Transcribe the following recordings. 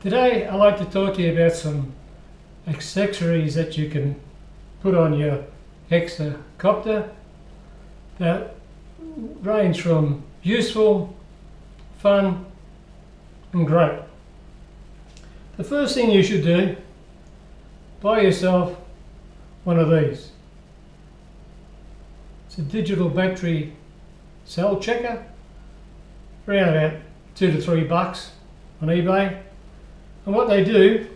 Today I'd like to talk to you about some accessories that you can put on your Hexacopter that range from useful, fun and great. The first thing you should do, buy yourself one of these. It's a digital battery cell checker, around about $2 to $3 on eBay. And what they do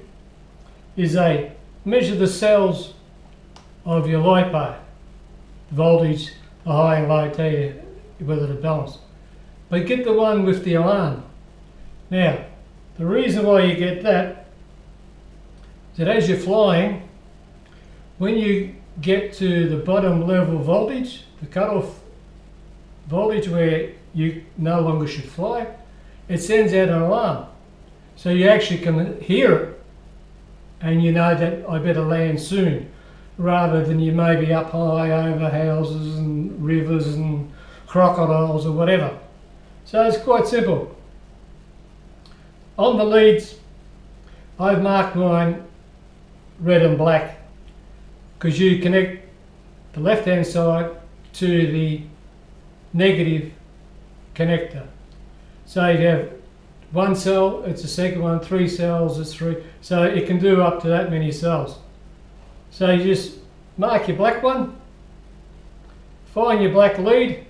is they measure the cells of your LiPo, the voltage, the high and low, tell you whether they're balanced. But get the one with the alarm. Now, the reason why you get that is that as you're flying, when you get to the bottom level voltage, the cutoff voltage where you no longer should fly, it sends out an alarm. So you actually can hear it and you know that I better land soon, rather than you may be up high over houses and rivers and crocodiles or whatever. So it's quite simple. On the leads, I've marked mine red and black because you connect the left hand side to the negative connector. So you have one cell, it's the second one, 3 cells, it's 3. So it can do up to that many cells. So you just mark your black one, find your black lead,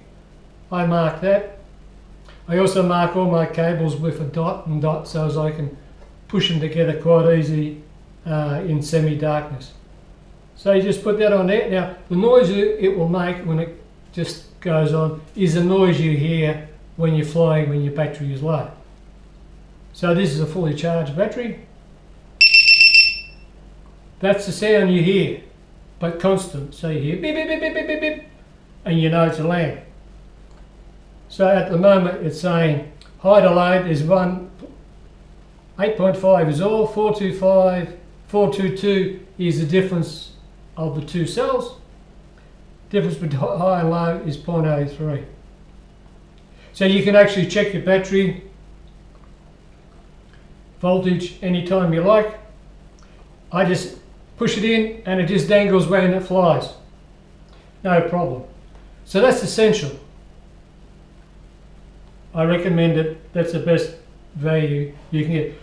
I mark that. I also mark all my cables with a dot and dot so as I can push them together quite easy in semi-darkness. So you just put that on there. Now the noise it will make when it just goes on is the noise you hear when you're flying when your battery is low. So this is a fully charged battery. That's the sound you hear, but constant. So you hear beep, beep, beep, beep, beep, beep, beep, and you know it's a land. So at the moment it's saying high to low is 8.5 is all, 425, 422 is the difference of the two cells. Difference between high and low is 0.03. So you can actually check your battery voltage anytime you like. I just push it in and it just dangles when it flies. No problem. So that's essential. I recommend it. That's the best value you can get.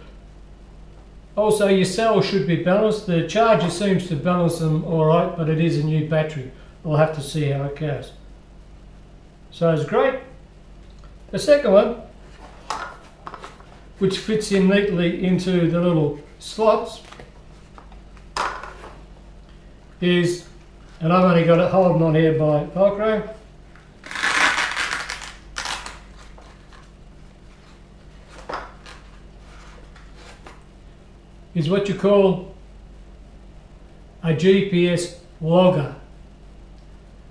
Also, your cells should be balanced. The charger seems to balance them alright, but it is a new battery. We'll have to see how it goes. So it's great. The second one, which fits in neatly into the little slots, is, and I've only got it holding on here by Velcro, is what you call a GPS logger.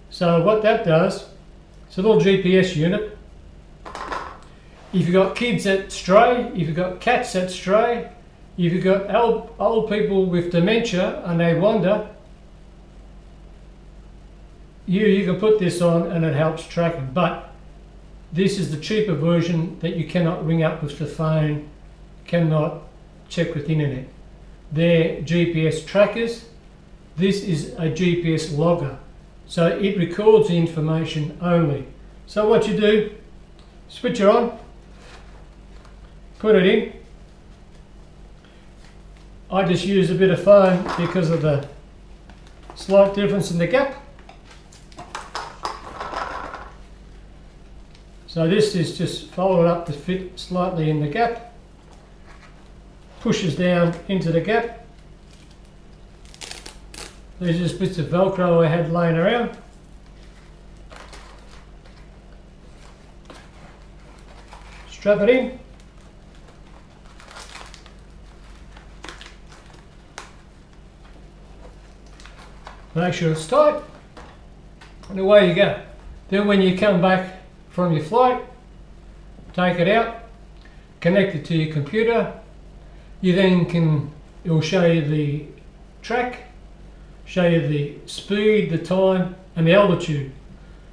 So what that does, it's a little GPS unit. If you've got kids that stray, if you've got cats that stray, if you've got old people with dementia and they wander, you can put this on and it helps track them. But this is the cheaper version that you cannot ring up with the phone, cannot check with the internet. They're GPS trackers. This is a GPS logger. So it records the information only. So what you do, switch it on, put it in. I just use a bit of foam because of the slight difference in the gap. So this is just folded up to fit slightly in the gap. Pushes down into the gap. There's just bits of Velcro I had laying around. Strap it in. Make sure it's tight, and away you go. Then when you come back from your flight, take it out, connect it to your computer. You then it will show you the track, show you the speed, the time and the altitude.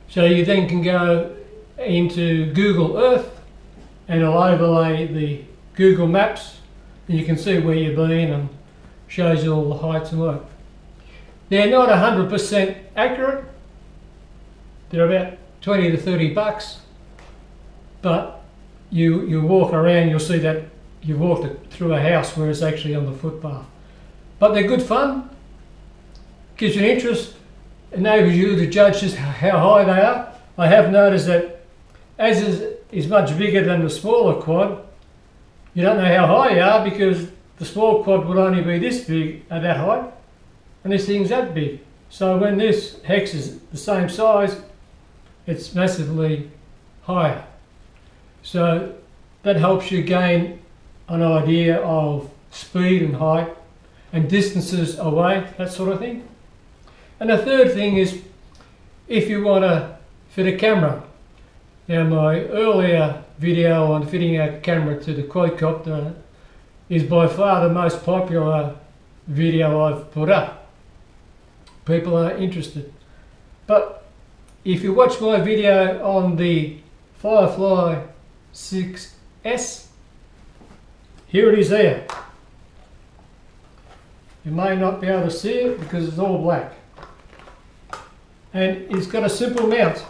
So you then can go into Google Earth and it'll overlay the Google Maps and you can see where you've been and shows you all the heights and work. They're not 100% accurate. They're about 20 to 30 bucks, but you walk around, you'll see that you've walked through a house where it's actually on the footpath. But they're good fun, gives you an interest, enables you to judge just how high they are. I have noticed that as is much bigger than the smaller quad, you don't know how high you are because the small quad would only be this big at that height, and this thing's that big. So when this Hex is the same size, it's massively higher. So that helps you gain an idea of speed and height and distances away, that sort of thing. And the third thing is if you want to fit a camera. Now my earlier video on fitting a camera to the quadcopter is by far the most popular video I've put up. People are interested. But if you watch my video on the Firefly 6S, here it is there. You may not be able to see it because it's all black. And it's got a simple mount.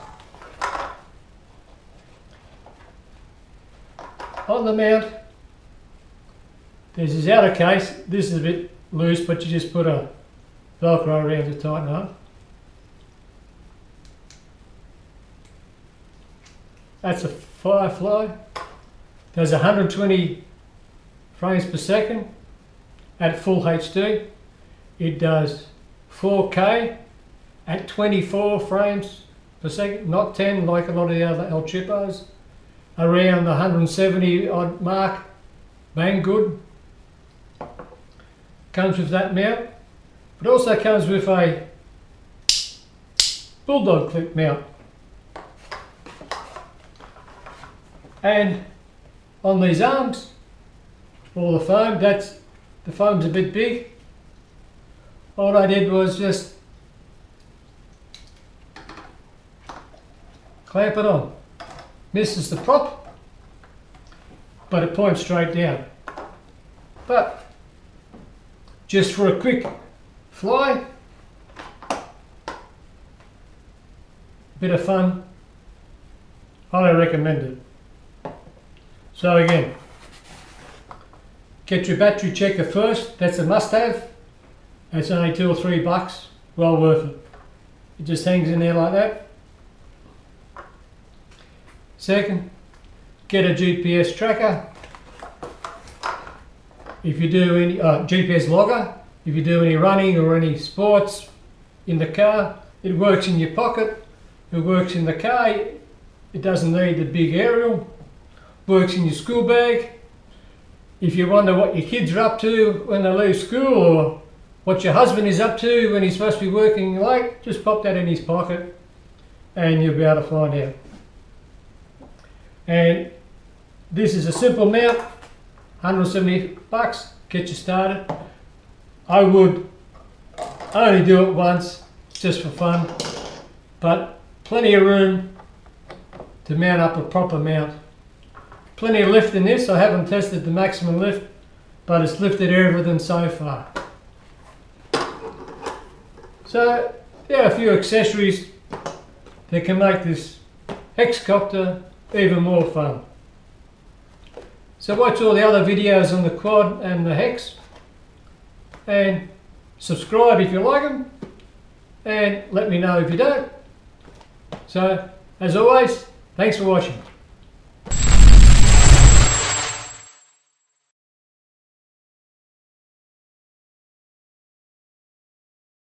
On the mount, there's this outer case. This is a bit loose, but you just put a Velcro around to tighten up. That's a Firefly. Does 120 frames per second at full HD. It does 4K at 24 frames per second, not 10 like a lot of the other El Chipos. Around the 170 odd mark, bang good. Comes with that mount, but also comes with a bulldog clip mount. And on these arms, all the foam, the foam's a bit big. All I did was just clamp it on. This is the prop, but it points straight down. But just for a quick fly, bit of fun, highly recommend it. So again, get your battery checker first. That's a must-have. It's only $2 or $3, well worth it. It just hangs in there like that. Second, get a GPS tracker. If you do any GPS logger, if you do any running or any sports in the car, it works in your pocket. It works in the car. It doesn't need the big aerial. Works in your school bag. If you wonder what your kids are up to when they leave school, or what your husband is up to when he's supposed to be working late, just pop that in his pocket and you'll be able to find out. And this is a simple mount, $170, get you started. I would only do it once, just for fun, but plenty of room to mount up a proper mount. Plenty of lift in this. I haven't tested the maximum lift, but it's lifted everything so far. So there are a few accessories that can make this Hexacopter even more fun. So watch all the other videos on the quad and the Hex, and subscribe if you like them, and let me know if you don't. So as always, thanks for watching.